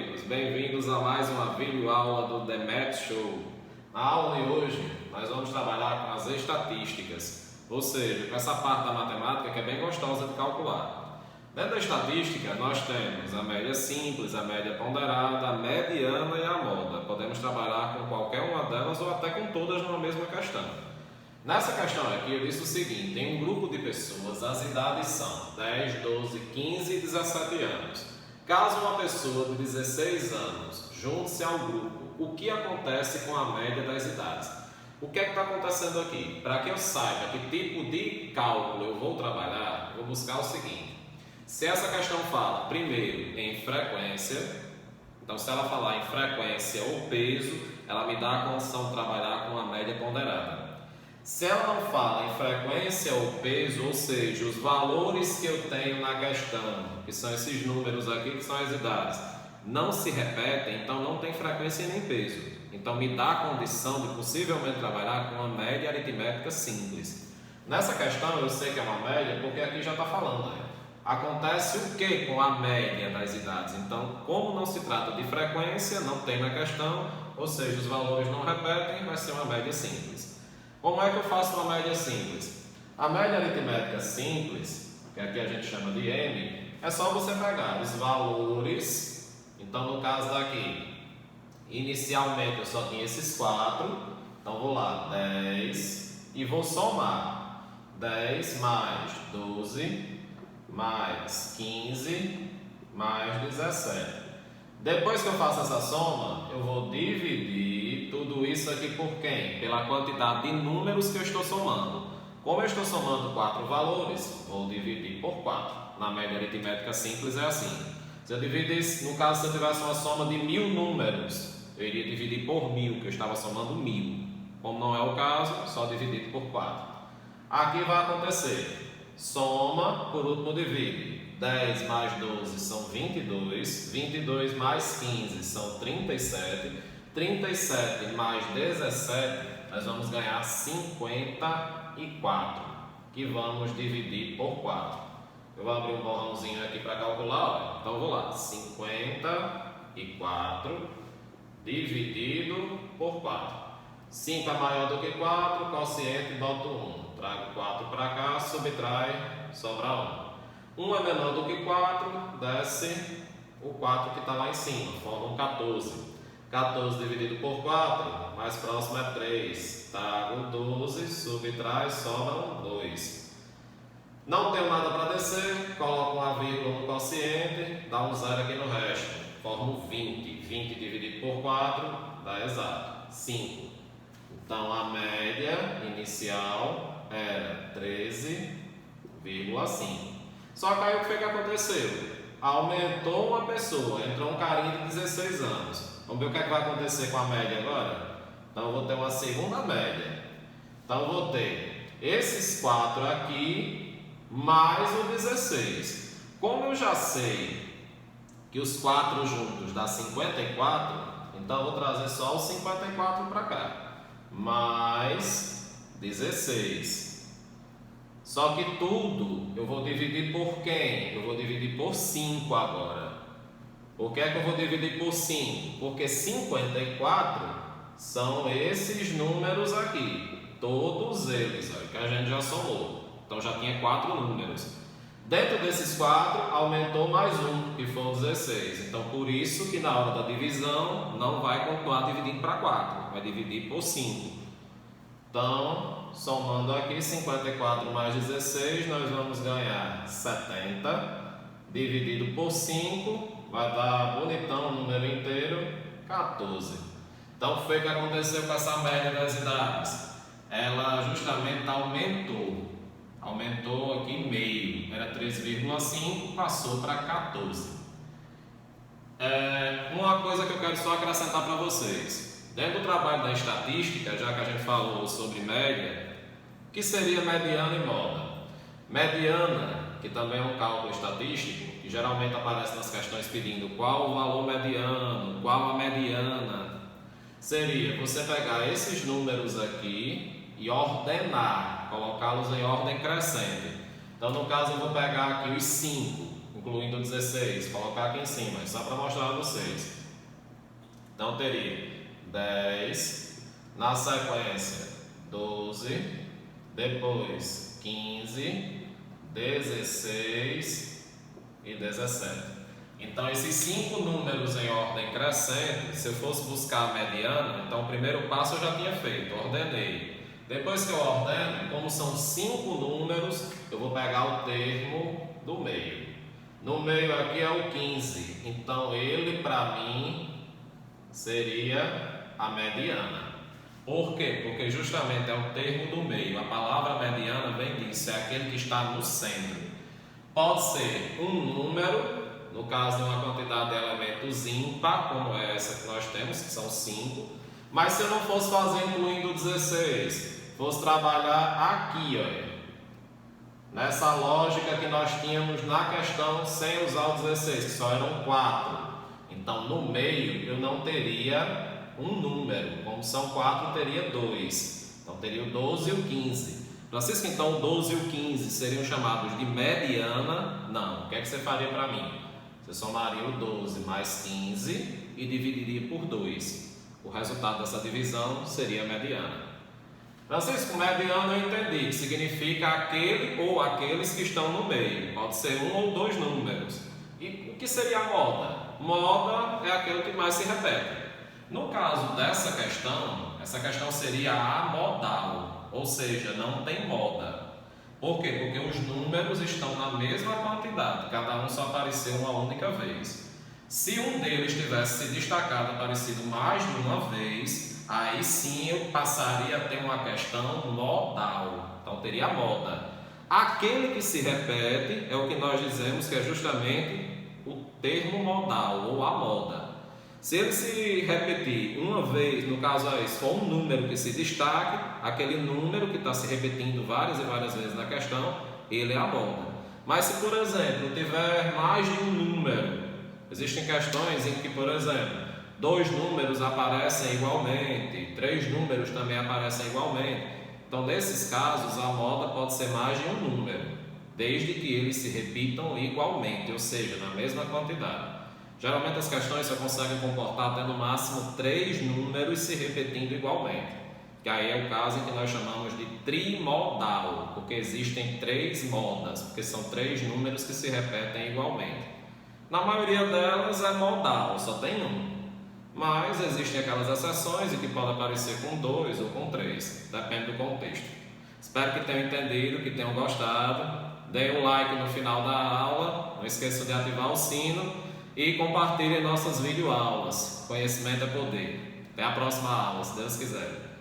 amigos, bem-vindos a mais uma videoaula do The Math Show. Na aula de hoje, nós vamos trabalhar com as estatísticas, ou seja, com essa parte da matemática que é bem gostosa de calcular. Dentro da estatística, nós temos a média simples, a média ponderada, a mediana e a moda. Podemos trabalhar com qualquer uma delas ou até com todas numa mesma questão. Nessa questão aqui, eu disse o seguinte: tem um grupo de pessoas, as idades são 10, 12, 15 e 17 anos. Caso uma pessoa de 16 anos junte-se ao grupo, o que acontece com a média das idades? O que é que está acontecendo aqui? Para que eu saiba que tipo de cálculo eu vou trabalhar, eu vou buscar o seguinte: se essa questão fala primeiro em frequência, então se ela falar em frequência ou peso, ela me dá a condição de trabalhar com a média ponderada. Se ela não fala em frequência ou peso, ou seja, os valores que eu tenho na questão, que são esses números aqui, que são as idades, não se repetem, então não tem frequência nem peso. Então me dá a condição de possivelmente trabalhar com uma média aritmética simples. Nessa questão eu sei que é uma média porque aqui já está falando, né? Acontece o que com a média das idades? Então, como não se trata de frequência, não tem na questão, ou seja, os valores não repetem, vai ser uma média simples. Como é que eu faço uma média simples? A média aritmética simples, que aqui a gente chama de M, é só você pegar os valores. Então, no caso daqui, inicialmente eu só tinha esses 4, então vou lá, 10, e vou somar 10 mais 12, mais 15, mais 17. Depois que eu faço essa soma, eu vou dividir tudo isso aqui por quem? Pela quantidade de números que eu estou somando. Como eu estou somando 4 valores, vou dividir por 4. Na média aritmética simples é assim. Se eu dividisse, no caso, se eu tivesse uma soma de 1000 números, eu iria dividir por 1000, que eu estava somando 1000. Como não é o caso, só dividir por 4. Aqui vai acontecer: soma, por último divide. 10 mais 12 são 22, 22 mais 15 são 37, 37 mais 17, nós vamos ganhar 54, que vamos dividir por 4. Eu vou abrir um borrãozinho aqui para calcular, olha. Então vou lá, 54 dividido por 4. 5 é maior do que 4, quociente, boto 1. Trago 4 para cá, subtrai, sobra 1. 1 é menor do que 4, desce o 4 que está lá em cima, forma um 14. 14 dividido por 4, mais próximo é 3. Trago 12, subtrai, sobra 2. Não tenho nada para descer, coloco uma vírgula no quociente, dá um 0 aqui no resto, forma 20. 20 dividido por 4 dá exato, 5. Então a média inicial era 13,5. Só que aí o que foi que aconteceu? Aumentou uma pessoa, entrou um carinha de 16 anos. Vamos ver o que é que vai acontecer com a média agora? Então eu vou ter uma segunda média. Então eu vou ter esses 4 aqui, mais o 16. Como eu já sei que os 4 juntos dá 54, então eu vou trazer só os 54 para cá. Mais 16. Só que tudo eu vou dividir por quem? Eu vou dividir por 5 agora. Por que é que eu vou dividir por 5? Porque 54 são esses números aqui. Todos eles, ó, que a gente já somou. Então já tinha 4 números. Dentro desses 4, aumentou mais um, que foi o 16. Então por isso que na hora da divisão não vai continuar dividindo para 4. Vai dividir por 5. Então, somando aqui 54 mais 16, nós vamos ganhar 70, dividido por 5, vai dar bonitão o número inteiro, 14. Então, foi o que aconteceu com essa média das idades. Ela justamente aumentou aqui meio, era 13,5, passou para 14. Uma coisa que eu quero só acrescentar para vocês. Dentro do trabalho da estatística, já que a gente falou sobre média, o que seria mediana e moda? Mediana, que também é um cálculo estatístico, que geralmente aparece nas questões pedindo qual o valor mediano, qual a mediana, seria você pegar esses números aqui e ordenar, colocá-los em ordem crescente. Então, no caso, eu vou pegar aqui os 5. incluindo 16, colocar aqui em cima, só para mostrar a vocês. Então teria 10, na sequência 12, depois 15, 16 e 17. Então esses 5 números em ordem crescente, se eu fosse buscar a mediana, então o primeiro passo eu já tinha feito, ordenei. Depois que eu ordeno, como são 5 números, eu vou pegar o termo do meio. No meio aqui é o 15, então ele para mim seria a mediana. Por quê? Porque justamente é o termo do meio. A palavra mediana vem disso, é aquele que está no centro. Pode ser um número, no caso de uma quantidade de elementos ímpar, como essa que nós temos, que são 5. Mas se eu não fosse fazer incluindo 16, fosse trabalhar aqui, olha, nessa lógica que nós tínhamos na questão sem usar o 16, que só eram 4. Então, no meio, eu não teria um número. Como são 4, eu teria 2. Então, teria o 12 e o 15. Francisco, então, o 12 e o 15 seriam chamados de mediana? Não. O que é que você faria para mim? Você somaria o 12 mais 15 e dividiria por 2. O resultado dessa divisão seria a mediana. Francisco, mediano eu entendi, que significa aquele ou aqueles que estão no meio. Pode ser um ou dois números. E o que seria a moda? Moda é aquele que mais se repete. No caso dessa questão, essa questão seria amodal, ou seja, não tem moda. Por quê? Porque os números estão na mesma quantidade, cada um só apareceu uma única vez. Se um deles tivesse se destacado, aparecido mais de uma vez, aí sim eu passaria a ter uma questão modal, então teria moda. Aquele que se repete é o que nós dizemos que é justamente o termo modal ou a moda. Se ele se repetir uma vez, no caso aí, se for um número que se destaque, aquele número que está se repetindo várias e várias vezes na questão, ele é a moda. Mas se, por exemplo, tiver mais de um número, existem questões em que, por exemplo, 2 números aparecem igualmente, 3 números também aparecem igualmente. Então, nesses casos, a moda pode ser mais de um número, desde que eles se repitam igualmente, ou seja, na mesma quantidade. Geralmente as questões só conseguem comportar até no máximo 3 números se repetindo igualmente, que aí é o caso em que nós chamamos de trimodal, porque existem 3 modas, porque são 3 números que se repetem igualmente. Na maioria delas é modal, só tem um, mas existem aquelas exceções em que pode aparecer com 2 ou com 3, depende do contexto. Espero que tenham entendido, que tenham gostado. Deem um like no final da aula, não esqueçam de ativar o sino e compartilhem nossas videoaulas. Conhecimento é poder. Até a próxima aula, se Deus quiser.